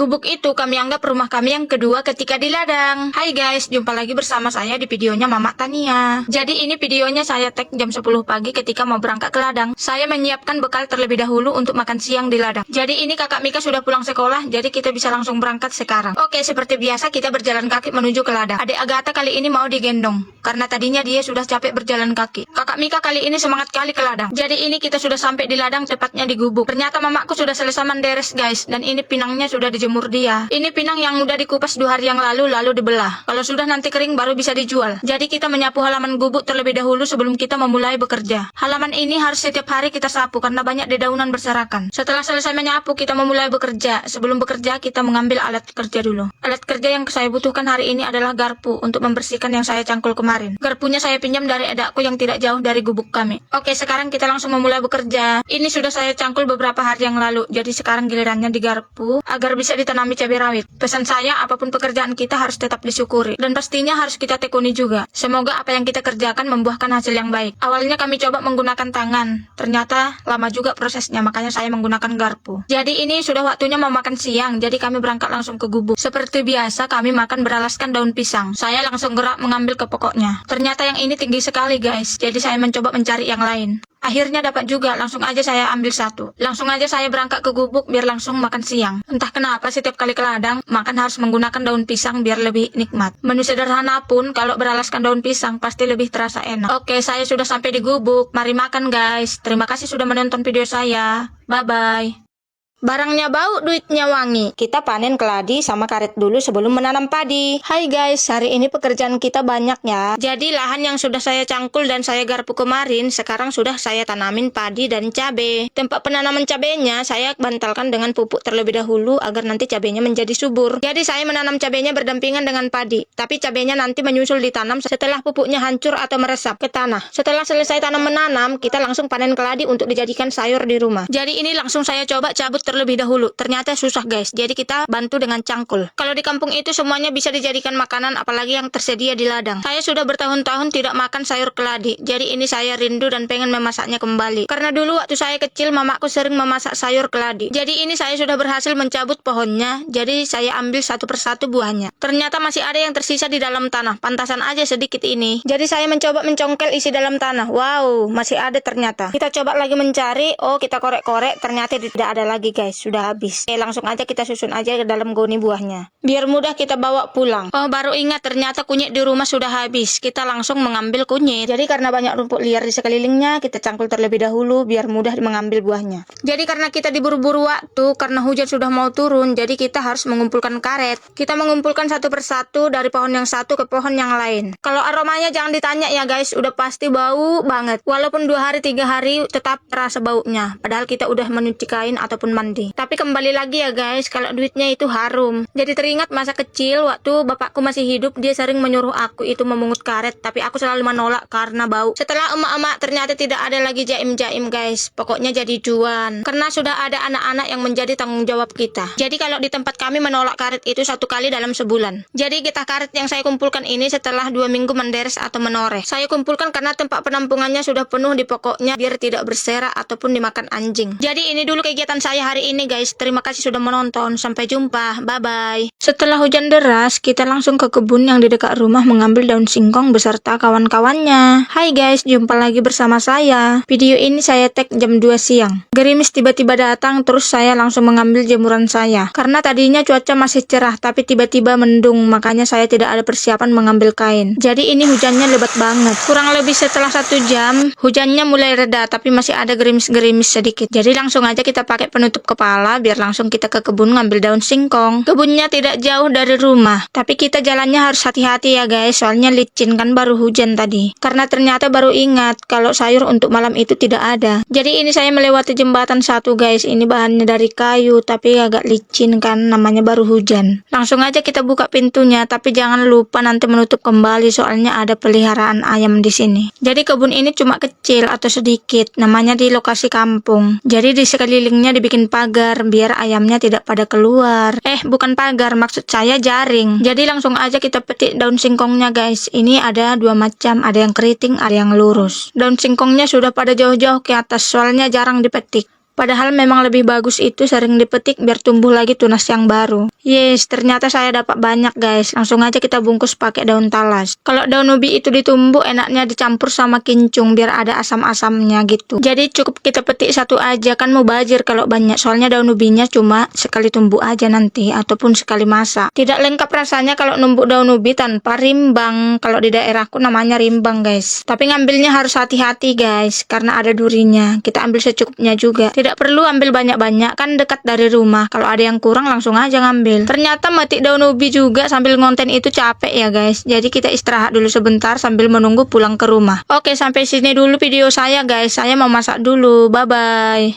Gubuk itu kami anggap rumah kami yang kedua ketika di ladang. Hai guys, jumpa lagi bersama saya di videonya Mama Tania. Jadi ini videonya saya tag jam 10 pagi ketika mau berangkat ke ladang. Saya menyiapkan bekal terlebih dahulu untuk makan siang di ladang. Jadi ini kakak Mika sudah pulang sekolah, jadi kita bisa langsung berangkat sekarang. Oke, seperti biasa kita berjalan kaki menuju ke ladang. Adik Agatha kali ini mau digendong, karena tadinya dia sudah capek berjalan kaki. Kakak Mika kali ini semangat kali ke ladang. Jadi ini kita sudah sampai di ladang, tepatnya di gubuk. Ternyata mamaku sudah selesai menderes guys, dan ini pinangnya sudah dijemur dia. Ini pinang yang udah dikupas 2 hari yang lalu dibelah. Kalau sudah nanti kering baru bisa dijual. Jadi kita menyapu halaman gubuk terlebih dahulu sebelum kita memulai bekerja. Halaman ini harus setiap hari kita sapu karena banyak dedaunan berserakan. Setelah selesai menyapu kita memulai bekerja. Sebelum bekerja kita mengambil alat kerja dulu. Alat kerja yang saya butuhkan hari ini adalah garpu untuk membersihkan yang saya cangkul kemarin. Garpunya saya pinjam dari adakku yang tidak jauh dari gubuk kami. Oke, sekarang kita langsung memulai bekerja. Ini sudah saya cangkul beberapa hari yang lalu. Jadi sekarang gilirannya digarpu agar bisa ditanami cabai rawit. Pesan saya, apapun pekerjaan kita harus tetap disyukuri. Dan pastinya harus kita tekuni juga. Semoga apa yang kita kerjakan membuahkan hasil yang baik. Awalnya kami coba menggunakan tangan. Ternyata lama juga prosesnya, makanya saya menggunakan garpu. Jadi ini sudah waktunya mau makan siang. Jadi kami berangkat langsung ke gubuk. Seperti biasa kami makan beralaskan daun pisang. Saya langsung gerak mengambil ke pokoknya. Ternyata yang ini tinggi sekali guys. Jadi saya mencoba mencari yang lain. Akhirnya dapat juga, langsung aja saya ambil satu. Langsung aja saya berangkat ke gubuk biar langsung makan siang. Entah kenapa setiap kali ke ladang, makan harus menggunakan daun pisang biar lebih nikmat. Menu sederhana pun kalau beralaskan daun pisang pasti lebih terasa enak. Oke, saya sudah sampai di gubuk. Mari makan guys. Terima kasih sudah menonton video saya. Bye-bye. Barangnya bau, duitnya wangi. Kita panen keladi sama karet dulu sebelum menanam padi. Hai guys, hari ini pekerjaan kita banyak ya. Jadi lahan yang sudah saya cangkul dan saya garpu kemarin, sekarang sudah saya tanamin padi dan cabai. Tempat penanaman cabainya saya bantalkan dengan pupuk terlebih dahulu agar nanti cabainya menjadi subur. Jadi saya menanam cabainya berdampingan dengan padi. Tapi cabainya nanti menyusul ditanam setelah pupuknya hancur atau meresap ke tanah. Setelah selesai tanam menanam, kita langsung panen keladi untuk dijadikan sayur di rumah. Jadi ini langsung saya coba cabut terlebih dahulu. Ternyata susah guys. Jadi kita bantu dengan cangkul. Kalau di kampung itu semuanya bisa dijadikan makanan, apalagi yang tersedia di ladang. Saya sudah bertahun-tahun tidak makan sayur keladi. Jadi ini saya rindu dan pengen memasaknya kembali. Karena dulu waktu saya kecil mamaku sering memasak sayur keladi. Jadi ini saya sudah berhasil mencabut pohonnya. Jadi saya ambil satu persatu buahnya. Ternyata masih ada yang tersisa di dalam tanah. Pantasan aja sedikit ini. Jadi saya mencoba mencongkel isi dalam tanah. Wow, masih ada ternyata. Kita coba lagi mencari. Oh, kita korek-korek. Ternyata tidak ada lagi guys. Sudah habis. Langsung aja kita susun aja ke dalam goni buahnya. Biar mudah kita bawa pulang. Oh, baru ingat ternyata kunyit di rumah sudah habis. Kita langsung mengambil kunyit. Jadi karena banyak rumput liar di sekelilingnya, kita cangkul terlebih dahulu biar mudah mengambil buahnya. Jadi karena kita diburu-buru waktu, karena hujan sudah mau turun, jadi kita harus mengumpulkan karet. Kita mengumpulkan satu persatu dari pohon yang satu ke pohon yang lain. Kalau aromanya jangan ditanya ya guys, udah pasti bau banget. Walaupun 2 hari 3 hari tetap terasa baunya. Padahal kita udah mencuci kain ataupun mandi. Tapi kembali lagi ya guys, kalau duitnya itu harum. Jadi teringat masa kecil waktu bapakku masih hidup, dia sering menyuruh aku itu memungut karet, tapi aku selalu menolak karena bau. Setelah emak-emak ternyata tidak ada lagi jaim-jaim guys. Pokoknya jadi cuan. Karena sudah ada anak-anak yang menjadi tanggung jawab kita. Jadi kalau di tempat kami menolak karet itu 1 kali dalam sebulan. Jadi kita karet yang saya kumpulkan ini setelah 2 minggu menderes atau menoreh. Saya kumpulkan karena tempat penampungannya sudah penuh di pokoknya biar tidak berserak ataupun dimakan anjing. Jadi ini dulu kegiatan saya hari ini guys. Terima kasih sudah menonton. Sampai jumpa. Bye-bye. Setelah hujan deras, kita langsung ke kebun yang di dekat rumah mengambil daun singkong beserta kawan-kawannya. Hai guys, jumpa lagi bersama saya. Video ini saya tag jam 2 siang. Gerimis tiba-tiba datang, terus saya langsung mengambil jemuran saya. Karena tadinya cuaca masih cerah, tapi tiba-tiba mendung, makanya saya tidak ada persiapan mengambil kain. Jadi ini hujannya lebat banget. Kurang lebih setelah 1 jam, hujannya mulai reda, tapi masih ada gerimis-gerimis sedikit. Jadi langsung aja kita pakai penutup kepala biar langsung kita ke kebun ngambil daun singkong. Kebunnya tidak jauh dari rumah, tapi kita jalannya harus hati-hati ya guys, soalnya licin kan baru hujan tadi. Karena ternyata baru ingat kalau sayur untuk malam itu tidak ada. Jadi ini saya melewati jembatan satu guys, ini bahannya dari kayu tapi agak licin kan, namanya baru hujan. Langsung aja kita buka pintunya, tapi jangan lupa nanti menutup kembali soalnya ada peliharaan ayam di sini. Jadi kebun ini cuma kecil atau sedikit, namanya di lokasi kampung. Jadi di sekelilingnya dibikin pagar biar ayamnya tidak pada keluar. Bukan pagar, maksud saya jaring. Jadi langsung aja kita petik daun singkongnya guys. Ini ada 2 macam, ada yang keriting, ada yang lurus. Daun singkongnya sudah pada jauh-jauh ke atas soalnya jarang dipetik. Padahal memang lebih bagus itu sering dipetik biar tumbuh lagi tunas yang baru. Yes, ternyata saya dapat banyak guys. Langsung aja kita bungkus pakai daun talas. Kalau daun ubi itu ditumbuk enaknya dicampur sama kincung biar ada asam-asamnya gitu. Jadi cukup kita petik satu aja, kan mubazir kalau banyak. Soalnya daun ubinya cuma sekali tumbuk aja nanti ataupun sekali masak. Tidak lengkap rasanya kalau numbuk daun ubi tanpa rimbang. Kalau di daerahku namanya rimbang guys. Tapi ngambilnya harus hati-hati guys karena ada durinya. Kita ambil secukupnya juga. Tidak perlu ambil banyak-banyak, kan dekat dari rumah. Kalau ada yang kurang langsung aja ngambil. Ternyata metik daun ubi juga sambil ngonten itu capek ya guys. Jadi kita istirahat dulu sebentar sambil menunggu pulang ke rumah. Oke, sampai sini dulu video saya guys. Saya mau masak dulu. Bye bye.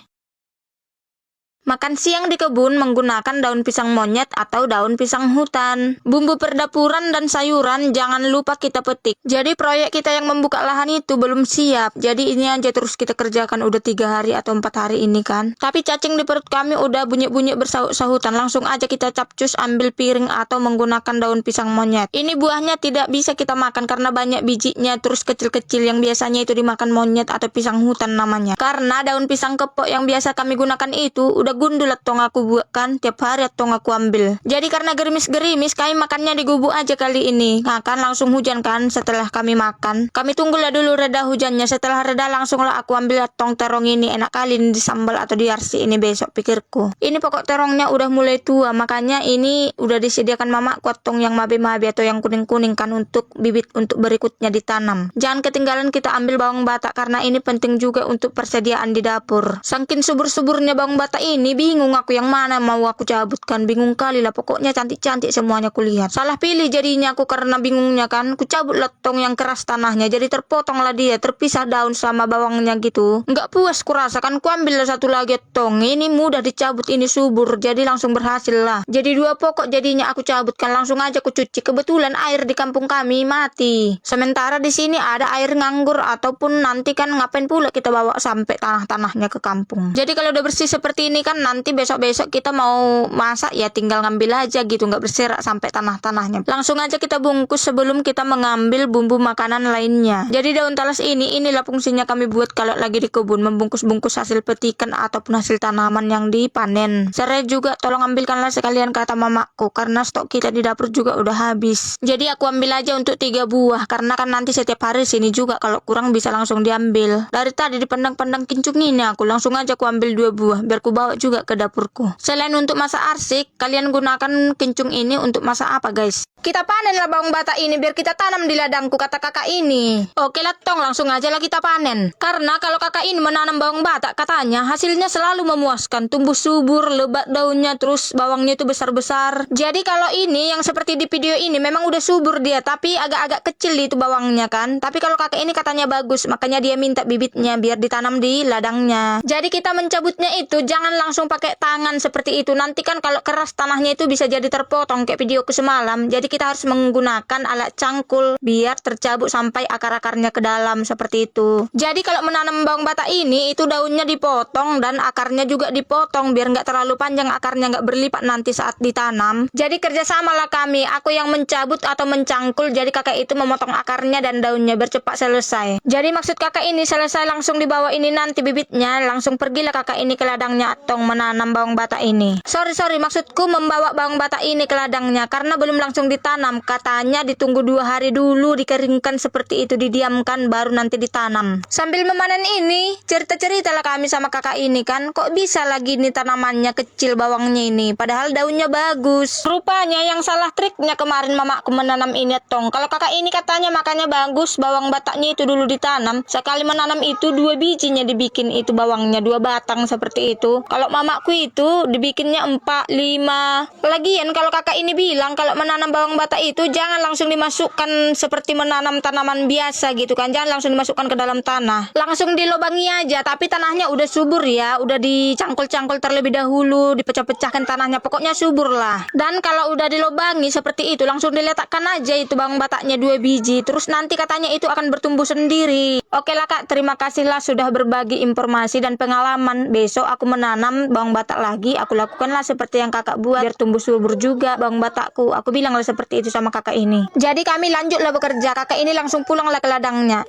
Makan siang di kebun menggunakan daun pisang monyet atau daun pisang hutan. Bumbu perdapuran dan sayuran jangan lupa kita petik. Jadi proyek kita yang membuka lahan itu belum siap. Jadi ini aja terus kita kerjakan udah 3 hari atau 4 hari ini kan. Tapi cacing di perut kami udah bunyi-bunyi bersahut-sahutan. Langsung aja kita capcus ambil piring atau menggunakan daun pisang monyet. Ini buahnya tidak bisa kita makan karena banyak bijinya terus kecil-kecil yang biasanya itu dimakan monyet atau pisang hutan namanya. Karena daun pisang kepok yang biasa kami gunakan itu udah gundul atong aku buat kan tiap hari atong aku ambil. Jadi karena gerimis-gerimis kami makannya di gubuk aja kali ini. Nah kan langsung hujan kan setelah kami makan. Kami tunggulah dulu reda hujannya. Setelah reda langsunglah aku ambil atong terong ini. Enak kali ini disambal atau diarsi ini besok pikirku. Ini pokok terongnya udah mulai tua makanya ini udah disediakan mamaku atong yang mabe-mabe atau yang kuning-kuning kan untuk bibit untuk berikutnya ditanam. Jangan ketinggalan kita ambil bawang batak karena ini penting juga untuk persediaan di dapur. Saking subur-suburnya bawang batak ini bingung aku yang mana mau aku cabutkan. Bingung kali lah pokoknya cantik-cantik semuanya kulihat. Salah pilih jadinya aku karena bingungnya kan. Ku cabut letong yang keras tanahnya jadi terpotong lah dia. Terpisah daun sama bawangnya gitu. Nggak puas kurasa kan ku ambil satu lagi tong. Ini mudah dicabut ini subur jadi langsung berhasil lah. Jadi 2 pokok jadinya aku cabutkan langsung aja ku cuci. Kebetulan air di kampung kami mati. Sementara di sini ada air nganggur ataupun nanti kan ngapain pula kita bawa sampai tanah-tanahnya ke kampung. Jadi kalau udah bersih seperti ini kan nanti besok-besok kita mau masak ya tinggal ngambil aja gitu nggak berserak sampai tanah-tanahnya. Langsung aja kita bungkus sebelum kita mengambil bumbu makanan lainnya. Jadi daun talas inilah fungsinya kami buat kalau lagi di kebun membungkus-bungkus hasil petikan ataupun hasil tanaman yang dipanen. Serai juga tolong ambilkanlah sekalian kata mamaku karena stok kita di dapur juga udah habis. Jadi aku ambil aja untuk 3 buah karena kan nanti setiap hari sini juga kalau kurang bisa langsung diambil. Dari tadi dipandang-pandang kincung ini aku langsung aja aku ambil 2 buah biar ku bawa juga ke dapurku. Selain untuk masak arsik, kalian gunakan kencung ini untuk masak apa guys? Kita panenlah bawang batak ini biar kita tanam di ladangku kata kakak ini. Oke lah tong langsung aja lah kita panen. Karena kalau kakak ini menanam bawang batak katanya hasilnya selalu memuaskan. Tumbuh subur, lebat daunnya terus bawangnya itu besar-besar. Jadi kalau ini yang seperti di video ini memang udah subur dia tapi agak-agak kecil itu bawangnya kan. Tapi kalau kakak ini katanya bagus makanya dia minta bibitnya biar ditanam di ladangnya. Jadi kita mencabutnya itu jangan langsung pakai tangan seperti itu. Nanti kan kalau keras tanahnya itu bisa jadi terpotong kayak videoku semalam. Jadi kita harus menggunakan alat cangkul biar tercabut sampai akar-akarnya ke dalam seperti itu. Jadi kalau menanam bawang batak ini itu daunnya dipotong dan akarnya juga dipotong biar nggak terlalu panjang akarnya nggak berlipat nanti saat ditanam. Jadi kerjasama lah kami. Aku yang mencabut atau mencangkul. Jadi kakak itu memotong akarnya dan daunnya biar cepat selesai. Jadi maksud kakak ini selesai langsung dibawa ini nanti bibitnya langsung pergilah kakak ini ke ladangnya atau menanam bawang batak ini. Sorry maksudku membawa bawang batak ini ke ladangnya karena belum langsung ditanam. Katanya ditunggu 2 hari dulu dikeringkan seperti itu didiamkan baru nanti ditanam. Sambil memanen ini cerita-cerita lah kami sama kakak ini kan kok bisa lagi nih tanamannya kecil bawangnya ini padahal daunnya bagus. Rupanya yang salah triknya kemarin mamaku menanam ini tong. Kalau kakak ini katanya makannya bagus bawang bataknya itu dulu ditanam. Sekali menanam itu 2 bijinya dibikin itu bawangnya 2 batang seperti itu. Kalau mamaku itu dibikinnya 4, 5. Lagian kalau kakak ini bilang kalau menanam bawang batak itu jangan langsung dimasukkan seperti menanam tanaman biasa gitu kan. Jangan langsung dimasukkan ke dalam tanah. Langsung dilobangi aja tapi tanahnya udah subur ya. Udah dicangkul-cangkul terlebih dahulu, dipecah-pecahkan tanahnya. Pokoknya subur lah. Dan kalau udah dilobangi seperti itu langsung diletakkan aja itu bawang bataknya 2 biji. Terus nanti katanya itu akan bertumbuh sendiri. Oke lah kak, terima kasih lah sudah berbagi informasi dan pengalaman. Besok aku menanam bawang batak lagi. Aku lakukanlah seperti yang kakak buat biar tumbuh subur juga bawang batakku. Aku bilanglah seperti itu sama kakak ini. Jadi kami lanjutlah bekerja. Kakak ini langsung pulanglah ke ladangnya.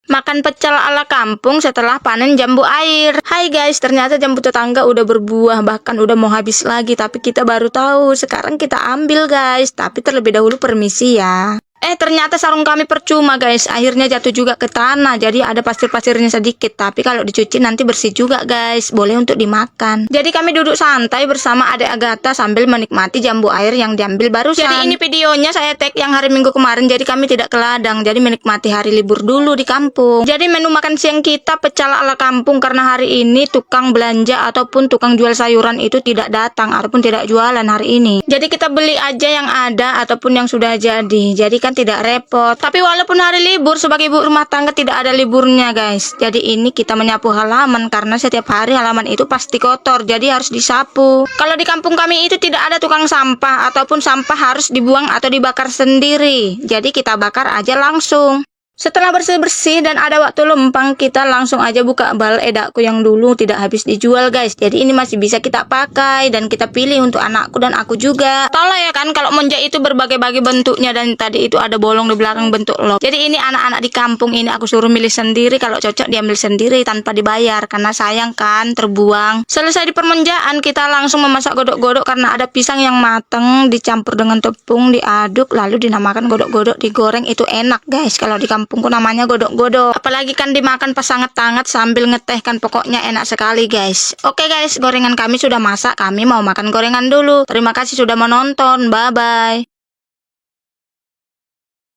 Makan pecel ala kampung setelah panen jambu air. Hai guys, ternyata jambu tetangga udah berbuah, bahkan udah mau habis lagi. Tapi kita baru tahu, sekarang kita ambil guys. Tapi terlebih dahulu permisi ya. Ternyata sarung kami percuma guys. Akhirnya jatuh juga ke tanah. Jadi ada pasir-pasirnya sedikit. Tapi kalau dicuci nanti bersih juga guys. Boleh untuk dimakan. Jadi kami duduk santai bersama adik Agatha sambil menikmati jambu air yang diambil barusan. Jadi ini videonya saya tag yang hari Minggu kemarin. Jadi kami tidak ke ladang. Jadi menikmati hari libur dulu di kampung. Jadi menu makan siang kita pecel ala kampung. Karena hari ini tukang belanja ataupun tukang jual sayuran itu tidak datang. Ataupun tidak jualan hari ini. Jadi kita beli aja yang ada ataupun yang sudah jadi. Jadi kan tidak repot. Tapi walaupun hari libur, sebagai ibu rumah tangga tidak ada liburnya guys. Jadi ini kita menyapu halaman karena setiap hari halaman itu pasti kotor. Jadi harus disapu. Kalau di kampung kami itu tidak ada tukang sampah ataupun sampah harus dibuang atau dibakar sendiri. Jadi kita bakar aja langsung. Setelah bersih-bersih dan ada waktu lempang, kita langsung aja buka bal edakku yang dulu tidak habis dijual guys. Jadi ini masih bisa kita pakai dan kita pilih untuk anakku dan aku juga. Tahu lah ya kan kalau monja itu berbagai-bagai bentuknya dan tadi itu ada bolong di belakang bentuk lock. Jadi ini anak-anak di kampung ini aku suruh milih sendiri, kalau cocok diambil sendiri tanpa dibayar karena sayang kan terbuang. Selesai di permonjaan kita langsung memasak godok-godok karena ada pisang yang mateng dicampur dengan tepung diaduk lalu dinamakan godok-godok digoreng. Itu enak guys kalau di kampungku namanya godok-godok. Apalagi kan dimakan pas hangat-hangat sambil ngeteh kan pokoknya enak sekali guys. Oke guys, gorengan kami sudah masak. Kami mau makan gorengan dulu. Terima kasih sudah menonton. Bye-bye.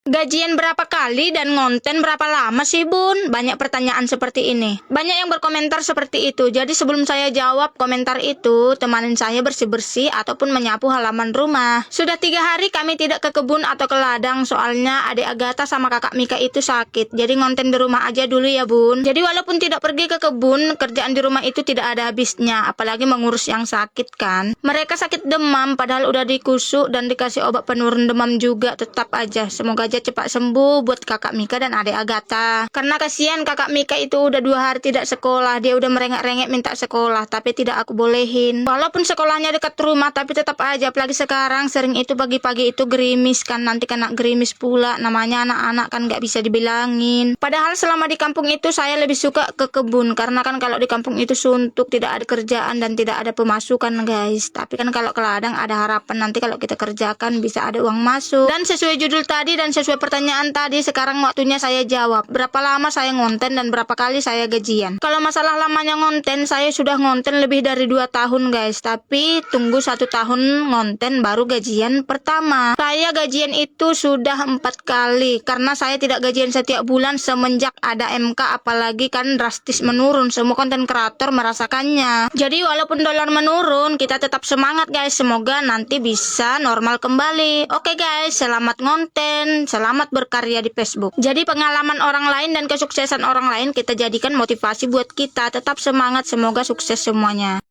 Gajian berapa kali dan ngonten berapa lama sih bun? Banyak pertanyaan seperti ini. Banyak yang berkomentar seperti itu. Jadi sebelum saya jawab komentar itu, temanin saya bersih-bersih ataupun menyapu halaman rumah. Sudah 3 hari kami tidak ke kebun atau ke ladang. Soalnya adik Agatha sama kakak Mika itu sakit. Jadi ngonten di rumah aja dulu ya bun. Jadi walaupun tidak pergi ke kebun, kerjaan di rumah itu tidak ada habisnya. Apalagi mengurus yang sakit kan. Mereka sakit demam padahal udah dikusuk dan dikasih obat penurun demam juga. Tetap aja. Semoga aja cepat sembuh buat kakak Mika dan adik Agatha. Karena kasihan kakak Mika itu udah 2 hari tidak sekolah. Dia udah merengek-rengek minta sekolah, tapi tidak aku bolehin. Walaupun sekolahnya dekat rumah, tapi tetap aja. Apalagi sekarang sering itu pagi-pagi itu gerimis kan. Nanti kena gerimis pula. Namanya anak-anak kan nggak bisa dibilangin. Padahal selama di kampung itu saya lebih suka ke kebun. Karena kan kalau di kampung itu suntuk, tidak ada kerjaan dan tidak ada pemasukan guys. Tapi kan kalau ke ladang ada harapan nanti kalau kita kerjakan bisa ada uang masuk. Dan sesuai judul tadi dan sesuai pertanyaan tadi, sekarang waktunya saya jawab. Berapa lama saya ngonten dan berapa kali saya gajian? Kalau masalah lamanya ngonten, saya sudah ngonten lebih dari 2 tahun guys. Tapi tunggu 1 tahun ngonten baru gajian pertama. Saya gajian itu sudah 4 kali. Karena saya tidak gajian setiap bulan semenjak ada MK. Apalagi kan drastis menurun. Semua konten kreator merasakannya. Jadi walaupun dolar menurun, kita tetap semangat guys. Semoga nanti bisa normal kembali. Oke guys, selamat ngonten. Selamat berkarya di Facebook. Jadi pengalaman orang lain dan kesuksesan orang lain kita jadikan motivasi buat kita. Tetap semangat, semoga sukses semuanya.